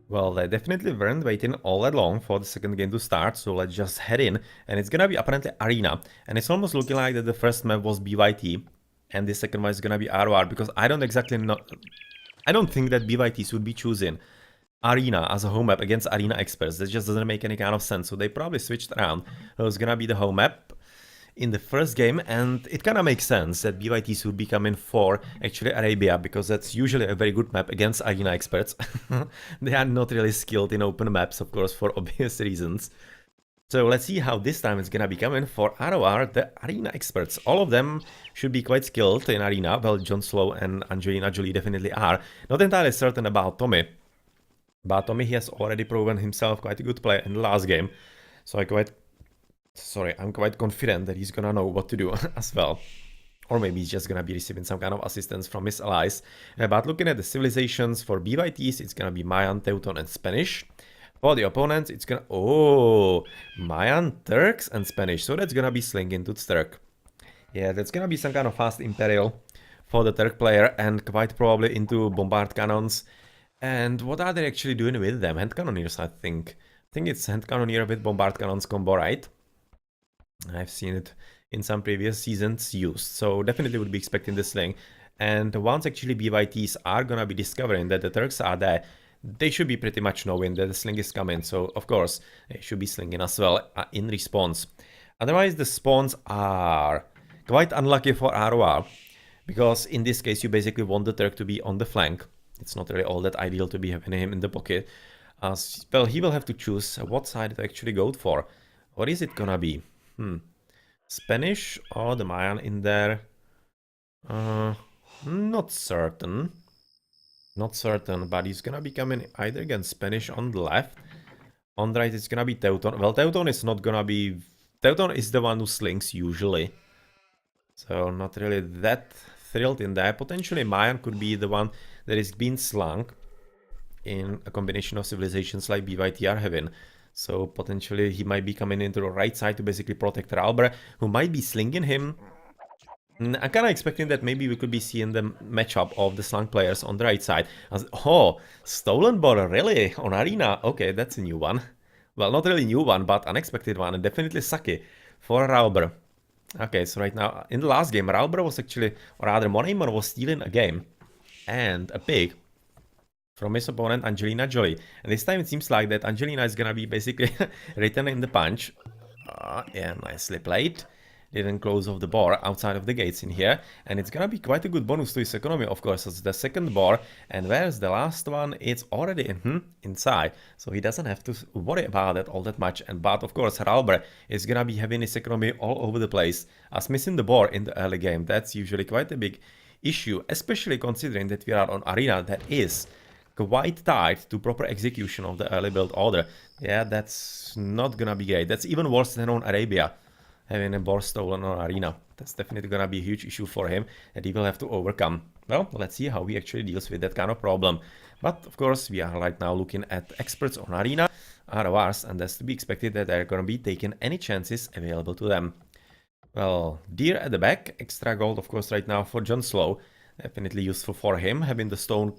Well, they definitely weren't waiting all that long for the second game to start, so let's just head in. And it's gonna be apparently Arena. And it's almost looking like that the first map was ByT, and the second one is gonna be RoR, because I don't exactly know... I don't think that ByT would be choosing Arena as a home map against Arena Experts. That just doesn't make any kind of sense, so they probably switched around. It was gonna be the home map in the first game, and it kind of makes sense that ByT would be coming for actually Arabia, because that's usually a very good map against Arena Experts. They are not really skilled in open maps, of course, for obvious reasons. So let's see how this time it's gonna be coming for RoR, the Arena Experts. All of them should be quite skilled in Arena. Well, John Slow and Angelina Jolie definitely are. Not entirely certain about Tommy, but Tommy, he has already proven himself quite a good player in the last game. So I'm quite confident that he's gonna know what to do as well. Or maybe he's just gonna be receiving some kind of assistance from his allies. But looking at the civilizations for ByTs, it's gonna be Mayan, Teuton, and Spanish. For the opponents, it's gonna... Oh! Mayan, Turks, and Spanish. So that's gonna be Sling into Turk. Yeah, that's gonna be some kind of fast Imperial for the Turk player, and quite probably into Bombard Cannons. And what are they actually doing with them? Hand Cannoneers, I think. I think it's Hand Cannoneer with Bombard Cannons combo, right? I've seen it in some previous seasons used, so definitely would be expecting the Sling. And once actually ByTs are gonna be discovering that the Turks are there, they should be pretty much knowing that the Sling is coming, so of course they should be slinging as well in response. Otherwise, the spawns are quite unlucky for RoR, because in this case you basically want the Turk to be on the flank. It's not really all that ideal to be having him in the pocket. As well, he will have to choose what side to actually go for. What is it gonna be? Spanish or the Mayan in there? Not certain. Not certain, but he's gonna be coming either against Spanish on the left. On the right, it's gonna be Teuton. Well, Teuton is not gonna be... Teuton is the one who slings usually. So not really that thrilled in there. Potentially Mayan could be the one that is being slung in a combination of civilizations like ByT are having. So potentially he might be coming into the right side to basically protect Ralbr, who might be slinging him. I'm kind of expecting that maybe we could be seeing the matchup of the slung players on the right side. Oh, stolen ball, really? On Arena? Okay, that's a new one. Well, not really new one, but unexpected one, and definitely sucky for Ralbr. Okay, so right now, in the last game, Ralbr was actually, or rather, Monaimon was stealing a game and a pig from his opponent, Angelina Jolie. And this time it seems like that Angelina is gonna be basically returning the punch. Yeah, nicely played. Didn't close off the bar outside of the gates in here. And it's gonna be quite a good bonus to his economy, of course, as the second bar. And where's the last one? It's already inside. So he doesn't have to worry about it all that much. But of course, Ralbr is gonna be having his economy all over the place, as missing the bar in the early game. That's usually quite a big issue, especially considering that we are on Arena that is quite tied to proper execution of the early build order. Yeah, that's not gonna be great. That's even worse than on Arabia, having a boar stolen on Arena. That's definitely gonna be a huge issue for him that he will have to overcome. Well, let's see how he actually deals with that kind of problem. But of course, we are right now looking at experts on Arena, RoRs, and that's to be expected that they're gonna be taking any chances available to them. Well, Deer at the back, extra gold of course right now for John Slow. Definitely useful for him, having the stone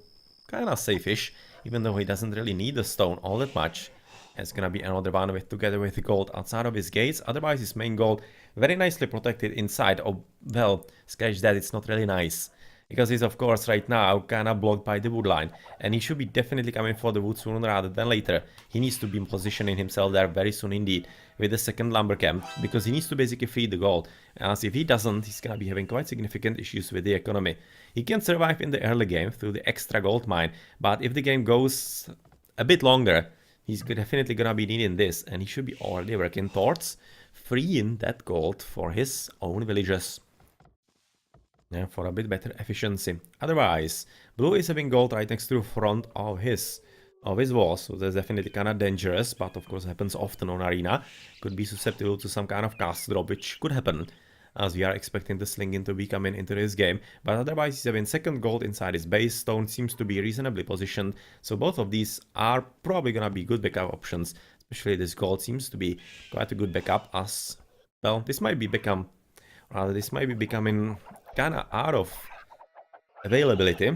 kinda safe-ish, even though he doesn't really need the stone all that much. It's gonna be another one with together with the gold outside of his gates. Otherwise, his main gold very nicely protected inside. Oh, well, scratch that, it's not really nice. Because he's, of course, right now kinda blocked by the wood line. And he should be definitely coming for the wood sooner rather than later. He needs to be positioning himself there very soon indeed with the second lumber camp, because he needs to basically feed the gold. As if he doesn't, he's gonna be having quite significant issues with the economy. He can survive in the early game through the extra gold mine, but if the game goes a bit longer, he's definitely gonna be needing this, and he should be already working towards freeing that gold for his own villagers. Yeah, for a bit better efficiency. Otherwise, blue is having gold right next to the front of his wall, so that's definitely kind of dangerous, but of course happens often on Arena. Could be susceptible to some kind of cast drop, which could happen, as we are expecting the Slingin to be coming into this game. But otherwise, he's having second gold inside his base. Stone seems to be reasonably positioned, so both of these are probably gonna be good backup options. Especially this gold seems to be quite a good backup, as well. This might be becoming kinda out of availability.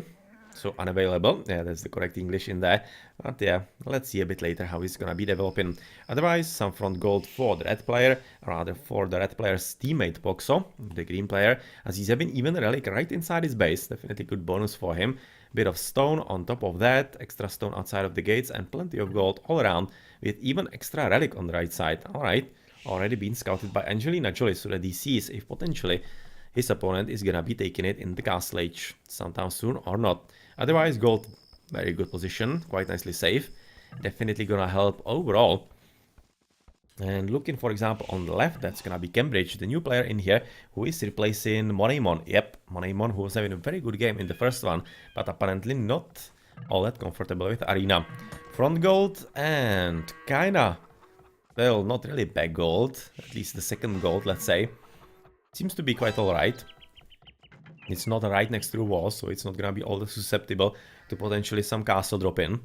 So unavailable. Yeah, that's the correct English in there. But yeah, let's see a bit later how he's gonna be developing. Otherwise, some front gold for the red player, rather for the red player's teammate Poxo, the green player, as he's having even a relic right inside his base. Definitely good bonus for him. Bit of stone on top of that, extra stone outside of the gates, and plenty of gold all around, with even extra relic on the right side. Alright, already been scouted by Angelina Jolie, so that he sees if potentially his opponent is gonna be taking it in the castle age sometime soon or not. Otherwise, gold, very good position, quite nicely safe. Definitely gonna help overall. And looking, for example, on the left, that's gonna be Cambridge, the new player in here, who is replacing Moneymon. Yep, Moneymon, who was having a very good game in the first one, but apparently not all that comfortable with Arena. Front gold and kinda, well, not really back gold, at least the second gold, let's say. Seems to be quite alright. It's not right next to the wall, so it's not gonna be all that susceptible to potentially some castle drop-in.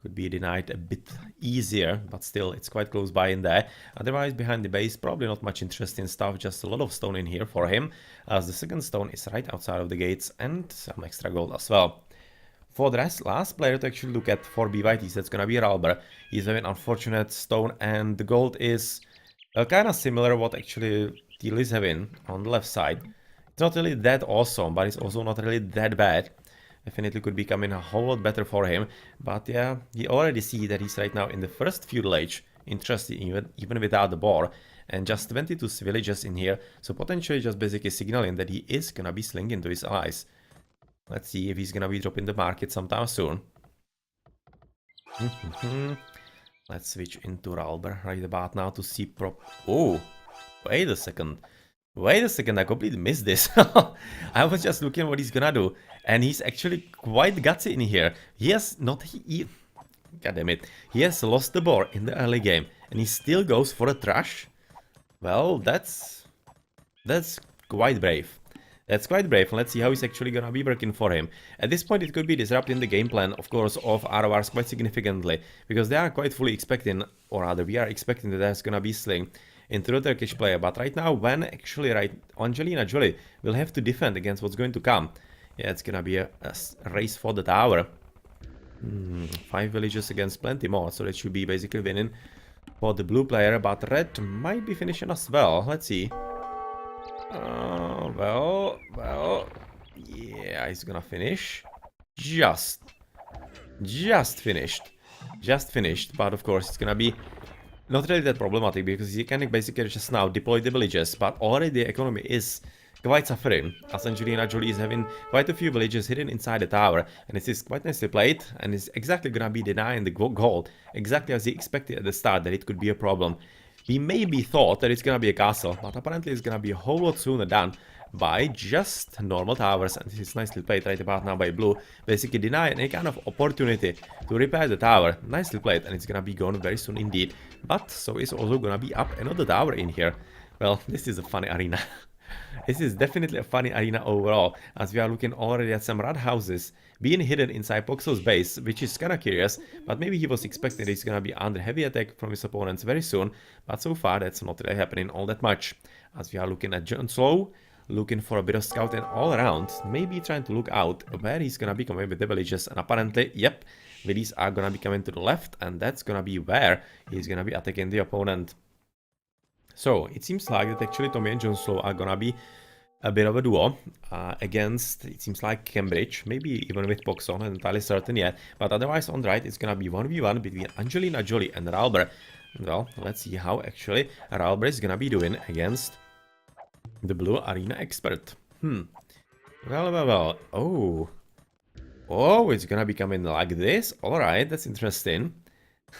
Could be denied a bit easier, but still, it's quite close by in there. Otherwise, behind the base, probably not much interesting stuff, just a lot of stone in here for him, as the second stone is right outside of the gates, and some extra gold as well. For the last player to actually look at for ByT, that's gonna be RoR. He's having unfortunate stone, and the gold is kind of similar what actually Teal is having on the left side. It's not really that awesome, but it's also not really that bad. Definitely could be coming a whole lot better for him. But yeah, you already see that he's right now in the first feudal age. Interesting, even without the boar. And just 22 villages in here. So potentially just basically signaling that he is gonna be slinging to his allies. Let's see if he's gonna be dropping the market sometime soon. Let's switch into RoR right about now to see Oh, wait a second. Wait a second, I completely missed this. I was just looking what he's gonna do. And he's actually quite gutsy in here. He has not... God damn it. He has lost the boar in the early game. And he still goes for a trash? Well, that's quite brave. That's quite brave. Let's see how it's actually gonna be working for him. At this point, it could be disrupting the game plan, of course, of RoRs quite significantly. Because they are quite fully expecting, or rather, we are expecting that there's gonna be sling into the Turkish player. But right now, when actually Angelina Jolie will have to defend against what's going to come. Yeah, it's gonna be a race for the tower. 5 villages against plenty more, so that should be basically winning for the blue player. But red might be finishing as well. Let's see. Well, yeah, he's gonna finish. Just finished, but of course it's gonna be not really that problematic, because you can basically just now deploy the villages, but already the economy is quite suffering, as Angelina Jolie is having quite a few villages hidden inside the tower, and it is quite nicely played, and is exactly gonna be denying the gold, exactly as he expected at the start that it could be a problem. He maybe thought that it's gonna be a castle, but apparently it's gonna be a whole lot sooner done by just normal towers, and this is nicely played right about now by blue, basically denying any kind of opportunity to repair the tower. Nicely played, and it's gonna be gone very soon indeed. But so is also gonna be up another tower in here. Well, this is a funny arena. This is definitely a funny arena overall, as we are looking already at some red houses being hidden inside Poxo's base, which is kinda curious, but maybe he was expecting he's gonna be under heavy attack from his opponents very soon, but so far that's not really happening all that much. As we are looking at John Slow, looking for a bit of scouting all around, maybe trying to look out where he's gonna be coming with the villages, and apparently, yep, villages are gonna be coming to the left, and that's gonna be where he's gonna be attacking the opponent. So, it seems like that actually Tommy and John Slow are gonna be a bit of a duo against, it seems like, Cambridge, maybe even with Poxo, not entirely certain yet, but otherwise on the right it's gonna be 1v1 between Angelina Jolie and RoR. Well, let's see how actually RoR is gonna be doing against the blue arena expert. Well. Oh, it's gonna be coming like this. Alright, that's interesting.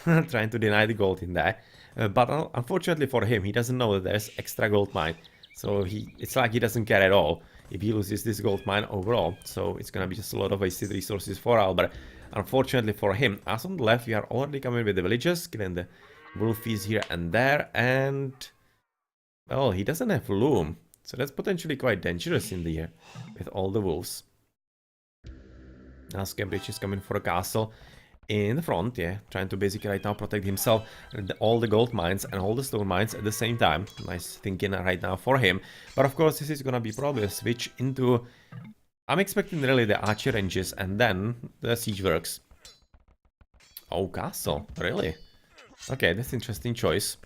Trying to deny the gold in there. But unfortunately for him, he doesn't know that there's extra gold mine. So it's like he doesn't care at all if he loses this gold mine overall. So it's gonna be just a lot of wasted resources for RoR. Unfortunately for him, as on the left, we are already coming with the villages, killing the wolfies here and there, and well, he doesn't have loom. So that's potentially quite dangerous in the air with all the wolves. As Cambridge is coming for a castle in the front, yeah, trying to basically right now protect himself, all the gold mines and all the stone mines at the same time. Nice thinking right now for him. But of course, this is gonna be probably a switch into I'm expecting really the archer ranges and then the siege works. Oh, castle, really? Okay, that's an interesting choice.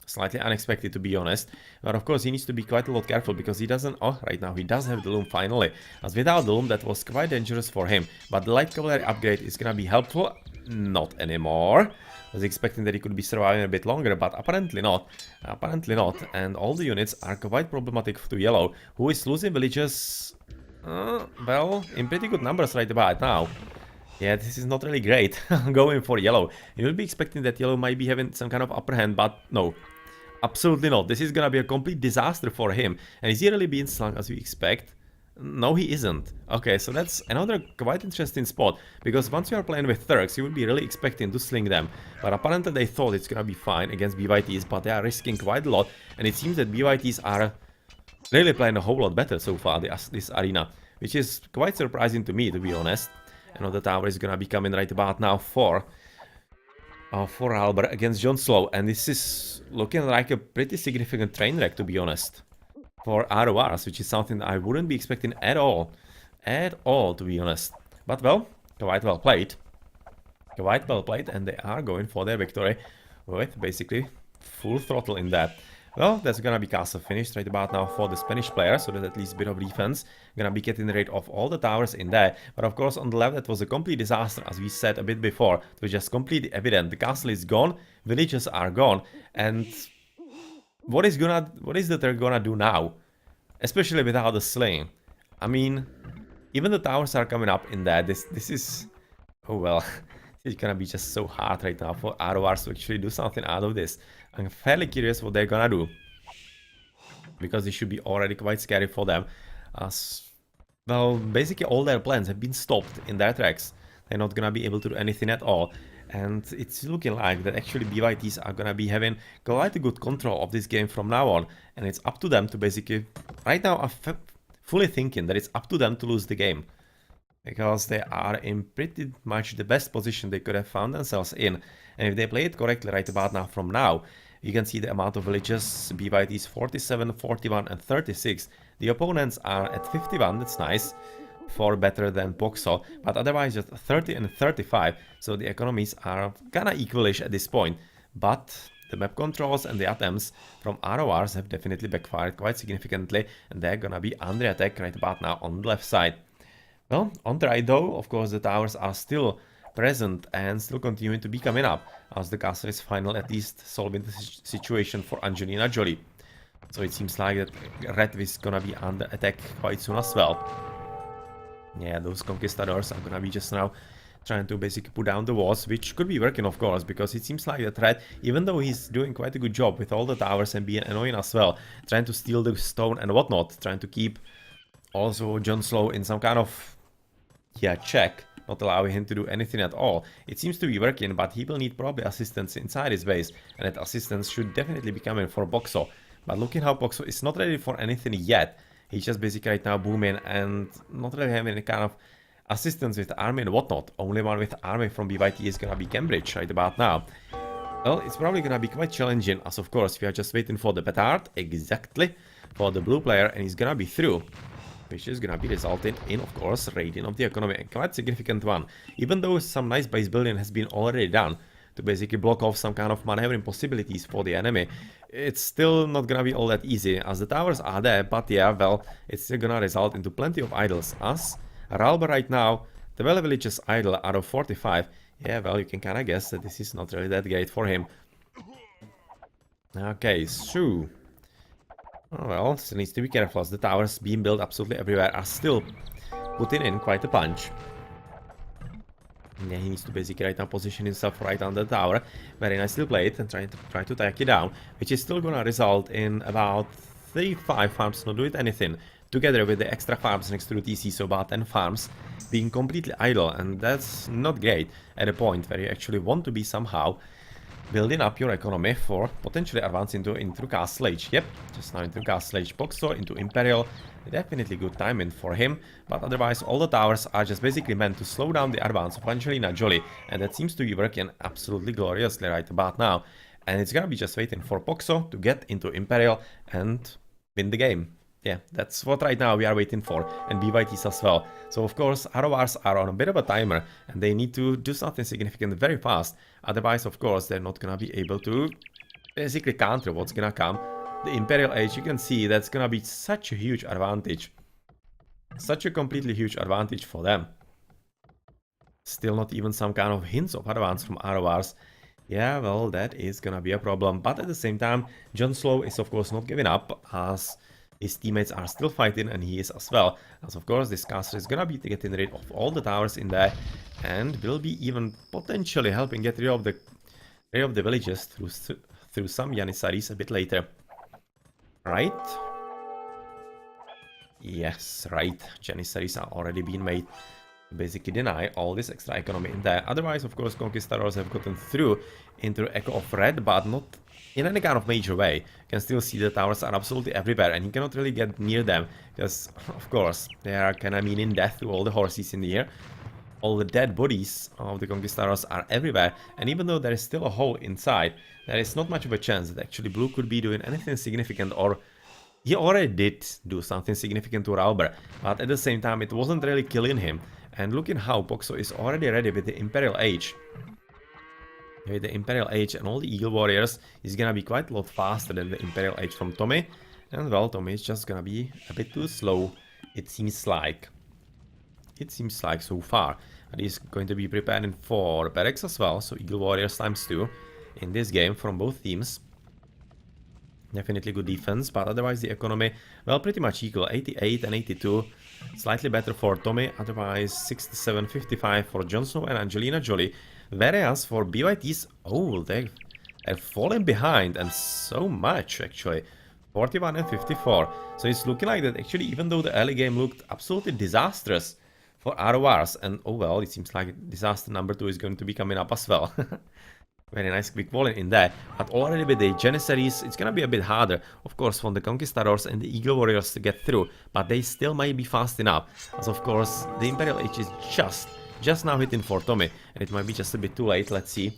Slightly unexpected, to be honest. But of course, he needs to be quite a lot careful because he doesn't... Oh, right now he does have the loom finally. As without the loom, that was quite dangerous for him. But the light cavalry upgrade is gonna be helpful. Not anymore. I was expecting that he could be surviving a bit longer, but apparently not. Apparently not. And all the units are quite problematic to yellow, who is losing villages... well, in pretty good numbers right about now. Yeah, this is not really great. Going for yellow. You would be expecting that yellow might be having some kind of upper hand, but no. Absolutely not. This is gonna be a complete disaster for him. And is he really being slung as we expect? No, he isn't. Okay, so that's another quite interesting spot. Because once you are playing with Turks, you would be really expecting to sling them. But apparently they thought it's gonna be fine against ByTs, but they are risking quite a lot. And it seems that ByTs are really playing a whole lot better so far, this arena. Which is quite surprising to me, to be honest. Another tower is gonna be coming right about now for Albert against Jon Snow, and this is looking like a pretty significant train wreck, to be honest, for RoRs, which is something I wouldn't be expecting at all, to be honest. But well, quite well played, and they are going for their victory with basically full throttle in that. Well, that's gonna be castle finished right about now for the Spanish player, so there's at least a bit of defense. Gonna be getting rid of all the towers in there. But of course, on the left, that was a complete disaster, as we said a bit before. It was just completely evident. The castle is gone, villages are gone, and what is that they're gonna do now? Especially without the slaying. I mean, even the towers are coming up in there. This is... oh well. It's gonna be just so hard right now for RoRs to actually do something out of this. I'm fairly curious what they're gonna do. Because it should be already quite scary for them. As well, basically all their plans have been stopped in their tracks. They're not gonna be able to do anything at all. And it's looking like that actually ByTs are gonna be having quite a good control of this game from now on. And it's up to them to basically... right now I'm fully thinking that it's up to them to lose the game. Because they are in pretty much the best position they could have found themselves in. And if they play it correctly right about now from now, you can see the amount of villages. ByTs 47, 41 and 36. The opponents are at 51, that's nice. 4 better than Boxo, but otherwise just 30 and 35. So the economies are kinda equalish at this point. But the map controls and the attempts from RoRs have definitely backfired quite significantly. And they're gonna be under attack right about now on the left side. Well, on the right though, of course the towers are still present and still continuing to be coming up, as the castle is finally at least solving the situation for Angelina Jolie. So it seems like that Red is gonna be under attack quite soon as well. Yeah, those conquistadors are gonna be just now trying to basically put down the walls, which could be working of course, because it seems like that Red, even though he's doing quite a good job with all the towers and being annoying as well, trying to steal the stone and whatnot, trying to keep also Jon Snow in some kind of check, not allowing him to do anything at all. It seems to be working, but he will need probably assistance inside his base, and that assistance should definitely be coming for Boxo. But looking how Boxo is not ready for anything yet. He's just basically right now booming and not really having any kind of assistance with army and whatnot. Only one with army from ByT is gonna be Cambridge right about now. Well, it's probably gonna be quite challenging, as of course we are just waiting for the petard, exactly, for the blue player, and he's gonna be through. Which is gonna be resulting in, of course, raiding of the economy, a quite significant one. Even though some nice base building has been already done to basically block off some kind of maneuvering possibilities for the enemy, it's still not gonna be all that easy, as the towers are there, but yeah, well, it's still gonna result into plenty of idols, as Ralba right now, the well villages idle out of 45, yeah, well, you can kinda guess that this is not really that great for him. Okay, so... oh well, still needs to be careful as the towers being built absolutely everywhere are still putting in quite a punch. Yeah, he needs to basically right now position himself right on the tower. Very nicely played and try to take it down, which is still gonna result in about 35 farms not doing anything, together with the extra farms next to the TC, so about 10 farms being completely idle, and that's not great at a point where you actually want to be somehow building up your economy for potentially advancing into Castle Age. Yep, just now into Castle Age Boxer, into Imperial. Definitely good timing for him, but otherwise all the towers are just basically meant to slow down the advance of Angelina Jolie, and that seems to be working absolutely gloriously right about now. And it's gonna be just waiting for Boxo to get into Imperial and win the game. Yeah, that's what right now we are waiting for, and ByTs as well. So of course, RoRs are on a bit of a timer, and they need to do something significant very fast. Otherwise, of course, they're not gonna be able to basically counter what's gonna come. The Imperial Age, you can see that's gonna be such a huge advantage. Such a completely huge advantage for them. Still not even some kind of hints of advance from RoRs. Yeah, well, that is gonna be a problem. But at the same time, Jon Snow is of course not giving up, as his teammates are still fighting, and he is as well. As of course, this caster is gonna be getting rid of all the towers in there, and will be even potentially helping get rid of the villages through some Janissaries a bit later. Right? Yes, right. Janissaries are already being made. Basically deny all this extra economy in there. Otherwise, of course, Conquistadors have gotten through into the Echo of Red, but not in any kind of major way. You can still see the towers are absolutely everywhere, and you cannot really get near them, because, of course, they are kind of meaning death to all the horses in the air. All the dead bodies of the Conquistadors are everywhere, and even though there is still a hole inside, there is not much of a chance that actually Blue could be doing anything significant, or he already did do something significant to Ralber, but at the same time it wasn't really killing him. And looking how Poxo is already ready with the Imperial Age. With the Imperial Age and all the Eagle Warriors, he's gonna be quite a lot faster than the Imperial Age from Tommy. And well, Tommy is just gonna be a bit too slow, it seems like. It seems like so far. And he's going to be preparing for barracks as well, so Eagle Warriors ×2 in this game from both teams. Definitely good defense, but otherwise the economy, well, pretty much equal. 88 and 82, slightly better for Tommy, otherwise 67, 55 for Jon Snow and Angelina Jolie. Whereas for ByTs, oh, they're falling behind, and so much actually. 41 and 54. So it's looking like that actually, even though the early game looked absolutely disastrous for RoRs, and oh well, it seems like disaster number 2 is going to be coming up as well. Very nice quick walling in there, but already with the Janissaries, it's gonna be a bit harder, of course, for the Conquistadors and the Eagle Warriors to get through, but they still might be fast enough, as of course, the Imperial Age is just now hitting for Tommy, and it might be just a bit too late. Let's see.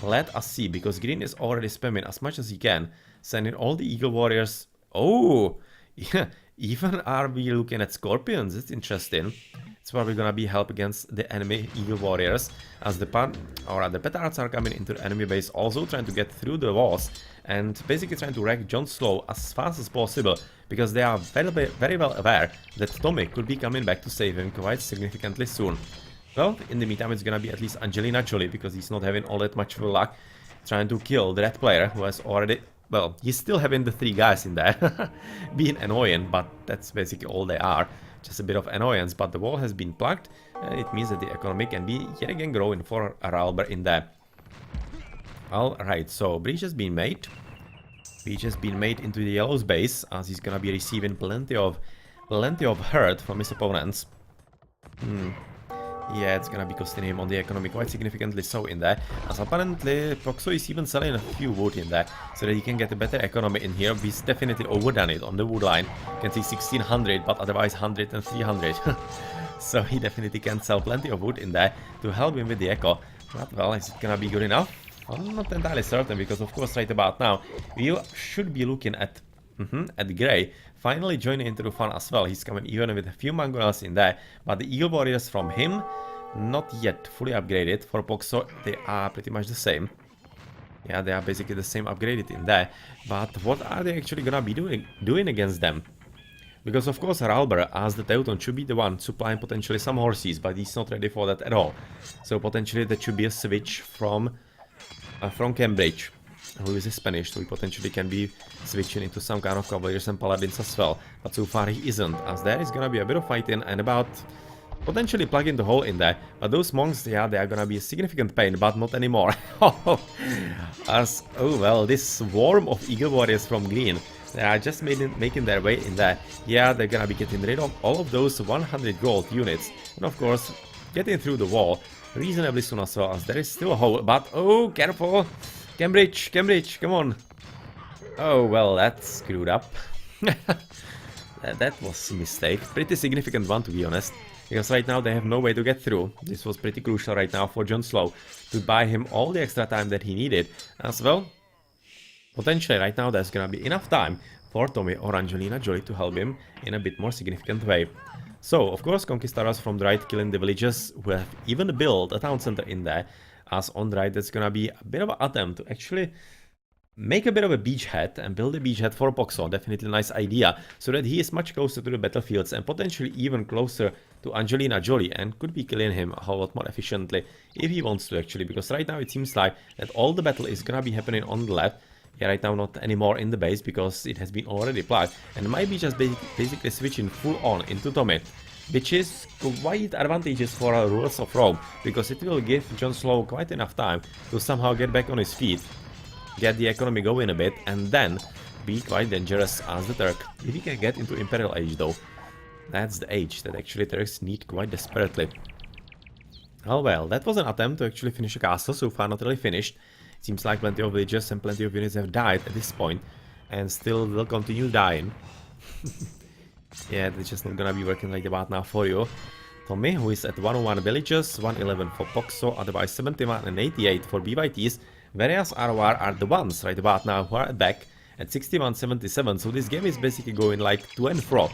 Let us see, because Green is already spamming as much as he can, sending all the Eagle Warriors. Oh, yeah, even are we looking at Scorpions? It's interesting. It's probably gonna be help against the enemy Eagle Warriors, as the petards are coming into the enemy base, also trying to get through the walls and basically trying to wreck Jon Snow as fast as possible, because they are very well aware that Tommy could be coming back to save him quite significantly soon. Well, in the meantime, it's gonna be at least Angelina Jolie, because he's not having all that much luck trying to kill the red player who has already. Well, he's still having the 3 guys in there, being annoying, but that's basically all they are. Just a bit of annoyance, but the wall has been plugged, and it means that the economy can be yet again growing for Ralber in there. Alright, so breach has been made. Breach has been made into the Yellow's base, as he's gonna be receiving plenty of hurt from his opponents. Yeah, it's gonna be costing him on the economy quite significantly so in there, as apparently Poxo is even selling a few wood in there, so that he can get a better economy in here. He's definitely overdone it on the wood line. You can see 1600, but otherwise 100 and 300. So he definitely can sell plenty of wood in there to help him with the echo. But well, is it gonna be good enough? I'm not entirely certain, because of course right about now we should be looking at Grey finally joining into the fun as well. He's coming even with a few Mangonels in there, but the Eagle Warriors from him, not yet fully upgraded. For Poxo, they are pretty much the same. Yeah, they are basically the same upgraded in there. But what are they actually gonna be doing against them? Because of course Ralber, as the Teuton, should be the one supplying potentially some horses, but he's not ready for that at all. So potentially that should be a switch from Cambridge, who is Spanish, so he potentially can be switching into some kind of Cavaliers and Paladins as well. But so far he isn't, as there is gonna be a bit of fighting and about potentially plugging the hole in there. But those monks, yeah, they are gonna be a significant pain, but not anymore. Oh well, this swarm of Eagle Warriors from Green, they are just making their way in there. Yeah, they're gonna be getting rid of all of those 100 gold units, and of course getting through the wall reasonably soon as well, as there is still a hole. But oh, careful! Cambridge, come on! Oh well, that's screwed up. That was a mistake, pretty significant one to be honest, because right now they have no way to get through. This was pretty crucial right now for Jon Snow to buy him all the extra time that he needed as well. Potentially right now there's gonna be enough time for Tommy or Angelina Jolie to help him in a bit more significant way. So, of course, Conquistadors from the right killing the villagers who have even built a town center in there, as on the right that's gonna be a bit of an attempt to actually make a bit of a beachhead and build a beachhead for Poxo. Definitely a nice idea, so that he is much closer to the battlefields and potentially even closer to Angelina Jolie and could be killing him a whole lot more efficiently if he wants to actually, because right now it seems like that all the battle is gonna be happening on the left. Yeah, right now not anymore in the base because it has been already applied and might be just basically switching full on into Tommy, which is quite advantageous for Rulers of Rome because it will give Jon Snow quite enough time to somehow get back on his feet, get the economy going a bit, and then be quite dangerous as the Turk. If he can get into Imperial Age though, that's the age that actually Turks need quite desperately. Oh well, that was an attempt to actually finish a castle, so far not really finished. It seems like plenty of villagers and plenty of units have died at this point, and still will continue dying. Yeah, it's just not gonna be working like about now for you. Tommy, who is at 101 villagers, 111 for Poxo, otherwise 71 and 88 for ByTs, whereas RoR are the ones right about now who are back at 61, 77, so this game is basically going like to and fro.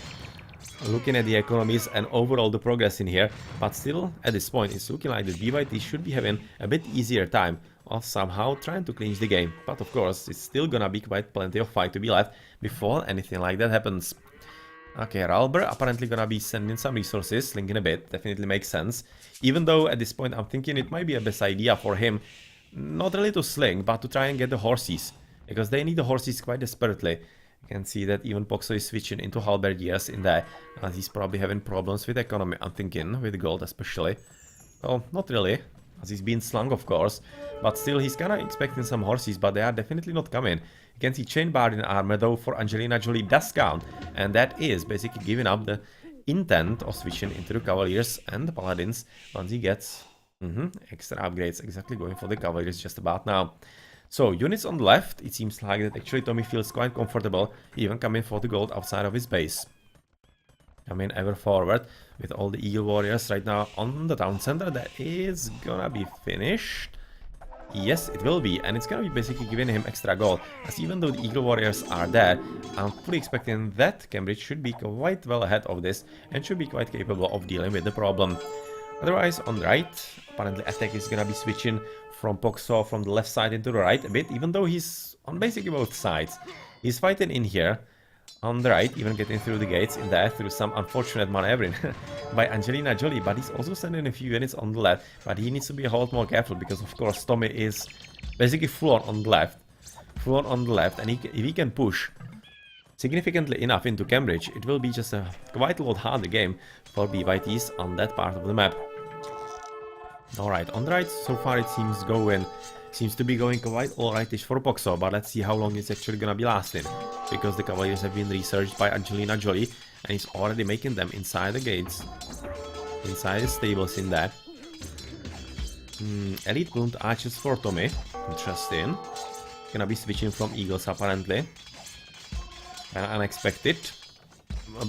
Looking at the economies and overall the progress in here, but still at this point it's looking like the ByT should be having a bit easier time of somehow trying to clinch the game, but of course it's still gonna be quite plenty of fight to be left before anything like that happens. Okay, RoR apparently gonna be sending some resources, slinking a bit, definitely makes sense, even though at this point I'm thinking it might be a best idea for him not really to sling, but to try and get the horses, because they need the horses quite desperately. You can see that even Poxo is switching into halberdiers in there, as he's probably having problems with economy, I'm thinking, with gold especially. Well, not really, as he's been slung of course, but still he's kinda expecting some horses, but they are definitely not coming. You can see chain bard in armor though for Angelina Jolie does count, and that is basically giving up the intent of switching into the Cavaliers and the Paladins once he gets extra upgrades, exactly going for the Cavaliers just about now. So, units on the left, it seems like that actually Tommy feels quite comfortable, even coming for the gold outside of his base. Coming ever forward with all the Eagle Warriors right now on the town center. That is gonna be finished. Yes, it will be, and it's gonna be basically giving him extra gold, as even though the Eagle Warriors are there, I'm fully expecting that Cambridge should be quite well ahead of this and should be quite capable of dealing with the problem. Otherwise, on the right, apparently attack is gonna be switching from Poxo from the left side into the right a bit, even though he's on basically both sides. He's fighting in here on the right, even getting through the gates in there through some unfortunate maneuvering by Angelina Jolie, but he's also sending a few units on the left, but he needs to be a whole lot more careful because of course Tommy is basically full on the left. Full on the left, and if he can push significantly enough into Cambridge, it will be just a quite a lot harder game for ByTs on that part of the map. Alright, on the right, so far it seems to be going quite alrightish for Poxo, but let's see how long it's actually gonna be lasting, because the Cavaliers have been researched by Angelina Jolie, and he's already making them inside the gates, inside the stables in there. Elite Plumed Archers for Tommy, interesting. Gonna be switching from Eagles apparently. Unexpected,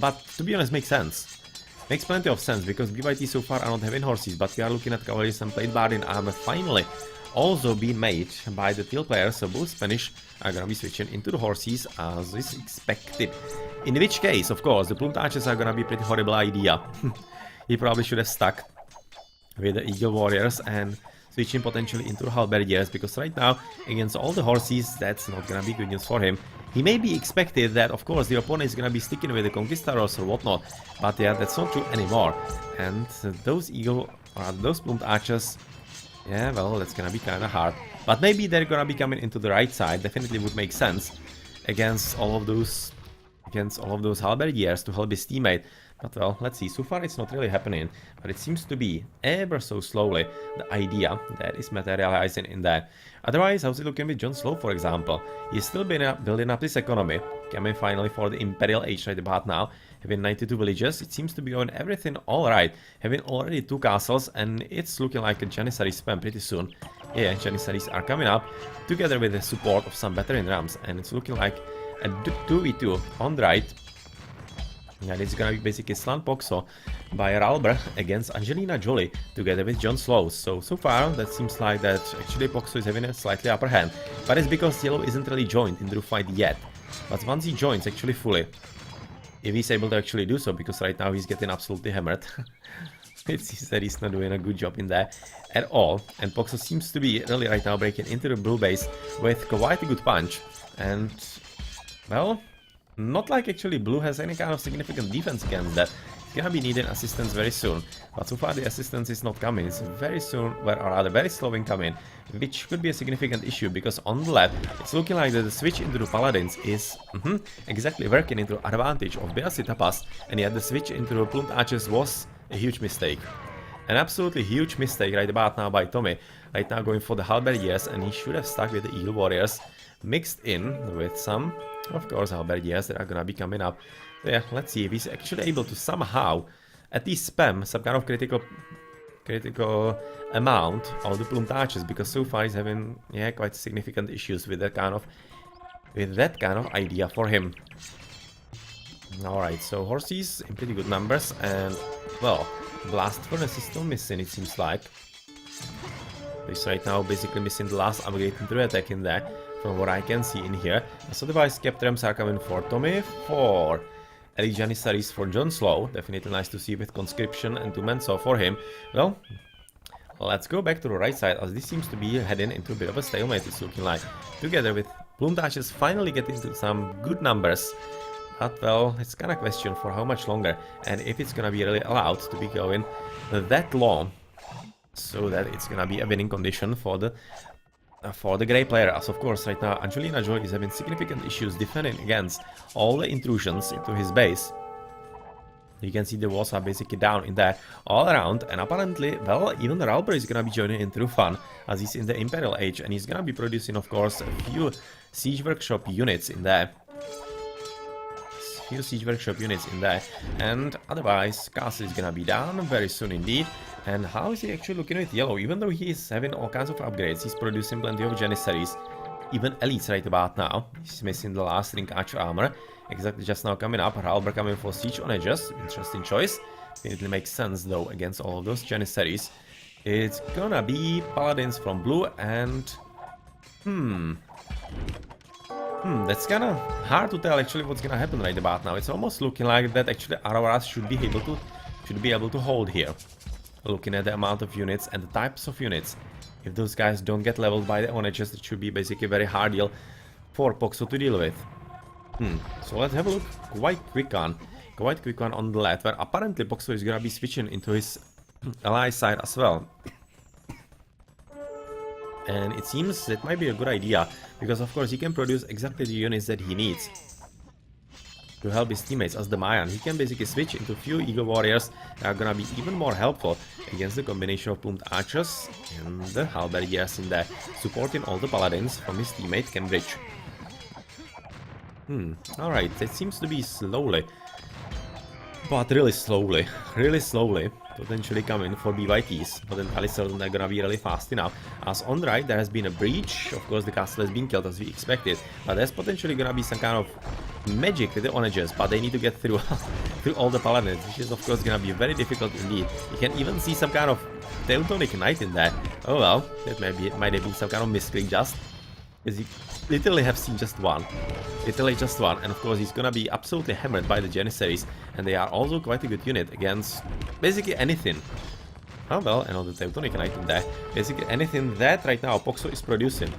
but to be honest makes sense. Makes plenty of sense, because ByT so far are not having horses, but we are looking at Cavaliers and Plate Bard in armor finally also being made by the teal players, so both Spanish are gonna be switching into the horses as is expected. In which case, of course, the Plumed Archers are gonna be a pretty horrible idea. He probably should have stuck with the Eagle Warriors and switching potentially into the Halberdiers, because right now, against all the horses, that's not gonna be good news for him. He may be expected that, of course, the opponent is gonna be sticking with the Conquistadors or whatnot, but yeah, that's not true anymore. And those those Plumed Archers, yeah, well, that's gonna be kinda hard. But maybe they're gonna be coming into the right side, definitely would make sense against all of those Halberdiers to help his teammate. But well, let's see, so far it's not really happening, but it seems to be, ever so slowly, the idea that is materializing in that. Otherwise, how's it looking with Jon Snow, for example? He's still been building up this economy, coming finally for the Imperial Age right about now, having 92 villages. It seems to be going everything alright, having already 2 castles, and it's looking like a Janissary spam pretty soon. Yeah, Janissaries are coming up, together with the support of some veteran rams, and it's looking like a 2v2 on the right. And it's gonna be basically Slant Poxo by RoR against Angelina Jolie together with Jon Snow. So far that seems like that actually Poxo is having a slightly upper hand, but it's because Yellow isn't really joined in the fight yet. But once he joins actually fully, if he's able to actually do so, because right now he's getting absolutely hammered. It seems that he's not doing a good job in there at all. And Poxo seems to be really right now breaking into the blue base with quite a good punch. And, well, not like actually blue has any kind of significant defense against that. It's gonna be needing assistance very soon. But so far the assistance is not coming. It's very soon, or rather very slow in coming, which could be a significant issue because on the left, it's looking like that the switch into the Paladins is exactly working into advantage of ByT Tapas, and yet the switch into the Plumed Archers was a huge mistake. An absolutely huge mistake right about now by Tommy. Right now going for the Halberdiers, and he should have stuck with the Eagle Warriors mixed in with some, of course, Halberdiers that are gonna be coming up. So yeah, let's see if he's actually able to somehow at least spam some kind of critical amount of the Plumed Archers, because so far he's having quite significant issues with that kind of idea for him. Alright, so horses in pretty good numbers, and well, Blast Furnace is still missing, it seems like. He's right now basically missing the last upgrade into the attack in there, from what I can see in here. So device Captrams are coming for Tommy, for Elite Janissaries for John Slow. Definitely nice to see with Conscription and 2 Menso for him. Well, let's go back to the right side, as this seems to be heading into a bit of a stalemate, it's looking like. Together with Plumed Archers finally getting to some good numbers. But well, it's kind of question for how much longer, and if it's gonna be really allowed to be going that long, so that it's gonna be a winning condition for the Grey player. As of course right now Angelina Jolie is having significant issues defending against all the intrusions into his base. You can see the walls are basically down in there all around, and apparently, well, even the Ralber is gonna be joining into fun, as he's in the Imperial Age, and he's gonna be producing, of course, a few Siege Workshop units in there. And otherwise Castle is gonna be down very soon indeed. And how is he actually looking with yellow? Even though he is having all kinds of upgrades, he's producing plenty of Janissaries, even elites right about now. He's missing the last Ring Archer armor, exactly just now coming up. Ralber coming for Siege on Edges, interesting choice. Definitely makes sense though against all of those Janissaries. It's gonna be Paladins from blue, and that's kinda hard to tell actually what's gonna happen right about now. It's almost looking like that actually RoRs should be able to hold here. Looking at the amount of units and the types of units. If those guys don't get leveled by the onagers, it should be basically a very hard deal for Poxo to deal with. So let's have a look quite quick on the left, where apparently Poxo is gonna be switching into his ally side as well. And it seems that might be a good idea, because of course he can produce exactly the units that he needs to help his teammates. As the Mayan, he can basically switch into a few Eagle Warriors that are gonna be even more helpful against the combination of Plumed Archers and the Halberdiers in there, supporting all the Paladins from his teammate Cambridge. Alright, it seems to be slowly, but really slowly, potentially coming for ByTs, but then Alisal they're gonna be really fast enough. As on the right there has been a breach, of course the castle has been killed as we expected, but there's potentially gonna be some kind of magic with the onagers, but they need to get through through all the paladins, which is of course gonna be very difficult indeed. You can even see some kind of Teutonic Knight in there. Oh well, that might have been some kind of misclick just, as you literally have seen just one. And of course he's gonna be absolutely hammered by the Janissaries, and they are also quite a good unit against basically anything. Oh well, another Teutonic Knight in there. Basically anything that right now Poxo is producing.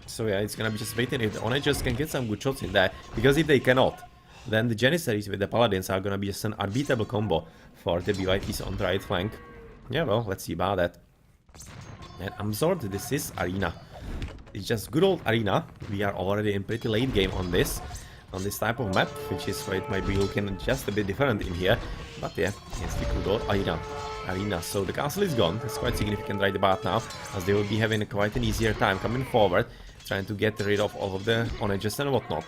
So yeah, it's gonna be just waiting if the onagers can get some good shots in there, because if they cannot, then the Janissaries with the Paladins are gonna be just an unbeatable combo for the ByTs on the right flank. Yeah, well, let's see about that. And I'm sorry, this is Arena. It's just good old Arena. We are already in pretty late game on this type of map, which is why it might be looking just a bit different in here. But yeah, it's the good old Arena. So the castle is gone. It's quite significant right about now, as they will be having quite an easier time coming forward, trying to get rid of all of the onagers and whatnot.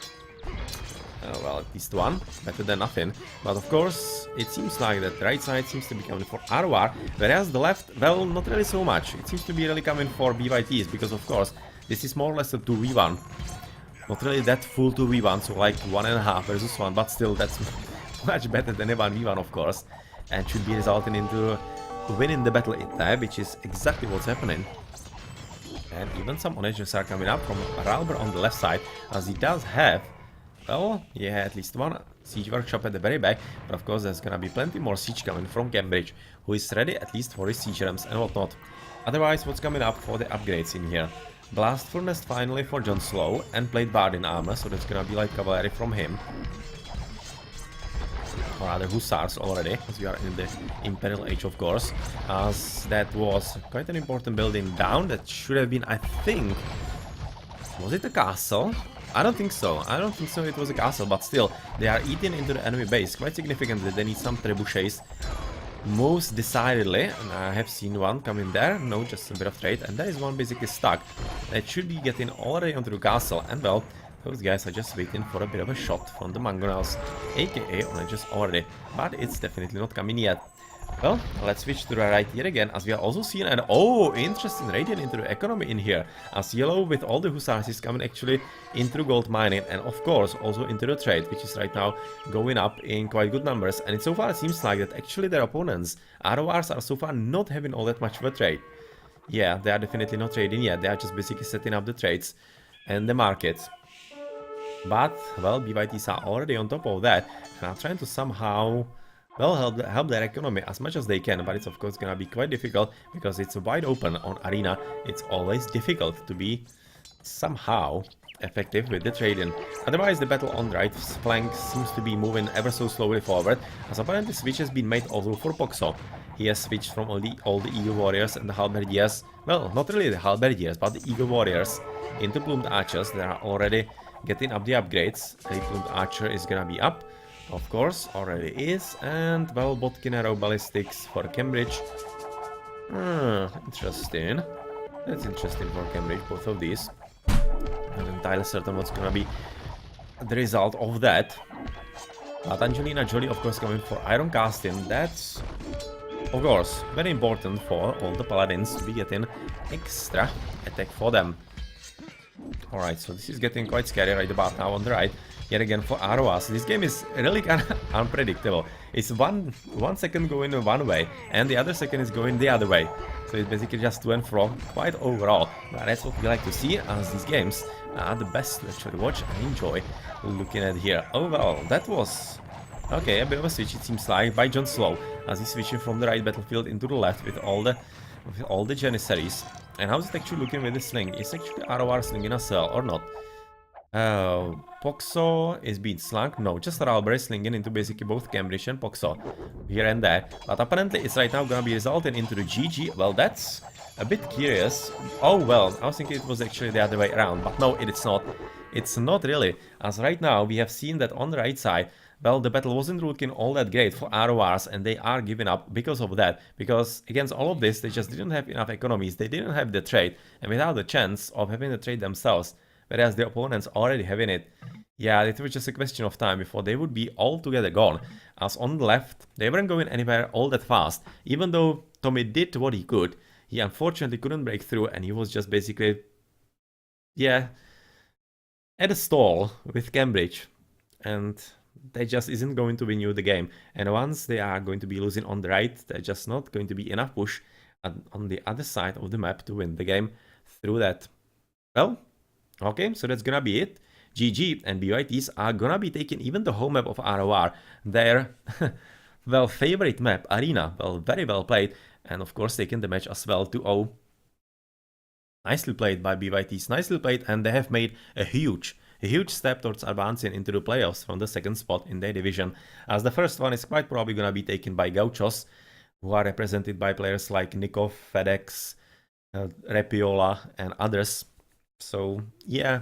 Well, at least one, better than nothing. But of course, it seems like that the right side seems to be coming for RoR, whereas the left, well, not really so much. It seems to be really coming for ByTs, because of course, this is more or less a 2v1. Not really that full 2v1, so like 1.5 versus 1, but still that's much better than a 1v1 of course. And should be resulting into winning the battle in there, which is exactly what's happening. And even some onagers are coming up from Ralber on the left side, as he does have Well, yeah, at least one siege workshop at the very back, but of course there's gonna be plenty more siege coming from Cambridge, who is ready at least for his siege rams and whatnot. Otherwise, what's coming up for the upgrades in here? Blast Furnace finally for Jon Slow, and Plate Bardin armor, so that's gonna be light cavalry from him. Or rather Hussars already, as we are in the Imperial Age, of course, as that was quite an important building down. That should have been, I think... Was it a castle? I don't think so. I don't think so it was a castle, but still, they are eating into the enemy base quite significantly. They need some trebuchets. Most decidedly, and I have seen one coming there. No, just a bit of trade, and there is one basically stuck. That should be getting already onto the castle, and well, those guys are just waiting for a bit of a shot from the Mangonels, aka just already, but it's definitely not coming yet. Well, let's switch to the right yet again, as we are also seeing an interesting radiant into the economy in here, as yellow with all the hussars is coming actually into gold mining, and of course also into the trade, which is right now going up in quite good numbers. And it so far seems like that actually their opponents, RoRs, are so far not having all that much of a trade. Yeah, they are definitely not trading yet, they are just basically setting up the trades and the markets. But, well, ByTs are already on top of that, and are trying to somehow... well, help their economy as much as they can, but it's of course gonna be quite difficult because it's wide open on Arena. It's always difficult to be somehow effective with the trading. Otherwise, the battle on the right flank seems to be moving ever so slowly forward, as apparently switch has been made also for Poxo. He has switched from all the Eagle Warriors and the Halberdiers, well, not really the Halberdiers, but the Eagle Warriors, into Plumed Archers. They are already getting up the upgrades. The Plumed Archer is gonna be up. Of course, already is, and well, Botkin Arrow Ballistics for Cambridge. Interesting. That's interesting for Cambridge, both of these. I'm not entirely certain what's gonna be the result of that. But Angelina Jolie, of course, coming for Iron Casting. That's, of course, very important for all the Paladins to be getting extra attack for them. Alright, so this is getting quite scary right about now on the right. Yet again for RoRs. This game is really kind of unpredictable. It's one second going one way, and the other second is going the other way. So it's basically just to and fro quite overall. But that's what we like to see, as these games are the best to actually watch and enjoy looking at here. Oh well, that was... okay, a bit of a switch it seems like by Jon Slow, as he's switching from the right battlefield into the left with all the Janissaries. And how's it actually looking with the sling? Is actually RoR slinging a cell or not? Poxo is being slung. No, just Ralbury slinging into basically both Cambridge and Poxo here and there. But apparently it's right now gonna be resulting into the GG. Well, that's a bit curious. Oh well, I was thinking it was actually the other way around, but no, it's not. It's not really, as right now we have seen that on the right side, well, the battle wasn't looking all that great for RoRs, and they are giving up because of that. Because against all of this, they just didn't have enough economies, they didn't have the trade, and without the chance of having the trade themselves, whereas the opponents already having it, yeah, it was just a question of time before they would be altogether gone. As on the left, they weren't going anywhere all that fast. Even though Tommy did what he could, he unfortunately couldn't break through, and he was just basically, yeah, at a stall with Cambridge. And that just isn't going to win you the game. And once they are going to be losing on the right, there's just not going to be enough push on the other side of the map to win the game through that. Well, okay, so that's gonna be it. GG, and ByTs are gonna be taking even the home map of RoR, their, well, favorite map, Arena. Well, very well played, and of course taking the match as well 2-0. Nicely played by ByTs, nicely played, and they have made a huge step towards advancing into the playoffs from the second spot in their division, as the first one is quite probably gonna be taken by Gauchos, who are represented by players like Nikov, FedEx, Repiola, and others. So, yeah,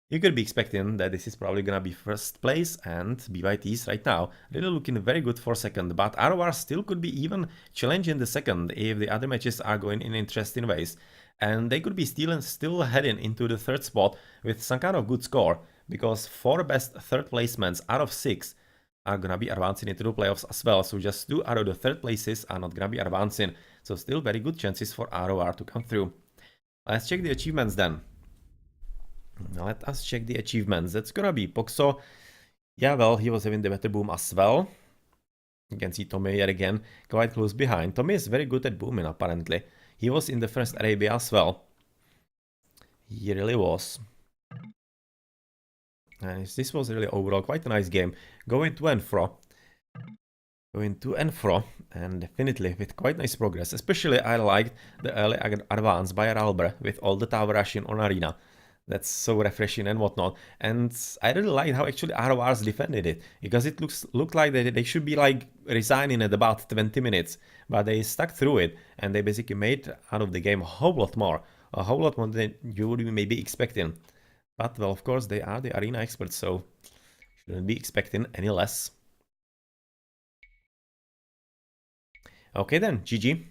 you could be expecting that this is probably gonna be first place, and ByTs right now really looking very good for second, but RoR still could be even challenging the second if the other matches are going in interesting ways. And they could be still heading into the third spot with some kind of good score, because 4 best third placements out of 6 are gonna be advancing into the playoffs as well. So just 2 out of the third places are not gonna be advancing. So still very good chances for RoR to come through. Let's check the achievements then. Now let us check the achievements. That's gonna be Poxo. Yeah, well, he was having the better boom as well. You can see Tommy yet again quite close behind. Tommy is very good at booming apparently. He was in the first Arabia as well. He really was. And this was really overall quite a nice game. Going to and fro. Going to and fro, and definitely with quite nice progress. Especially I liked the early advance by Ralber with all the tower rushing on arena. That's so refreshing and whatnot. And I really like how actually RoRs defended it, because it looked like they should be like resigning at about 20 minutes, but they stuck through it and they basically made out of the game a whole lot more than you would maybe expecting. But well, of course they are the arena experts, so shouldn't be expecting any less. Okay then, GG.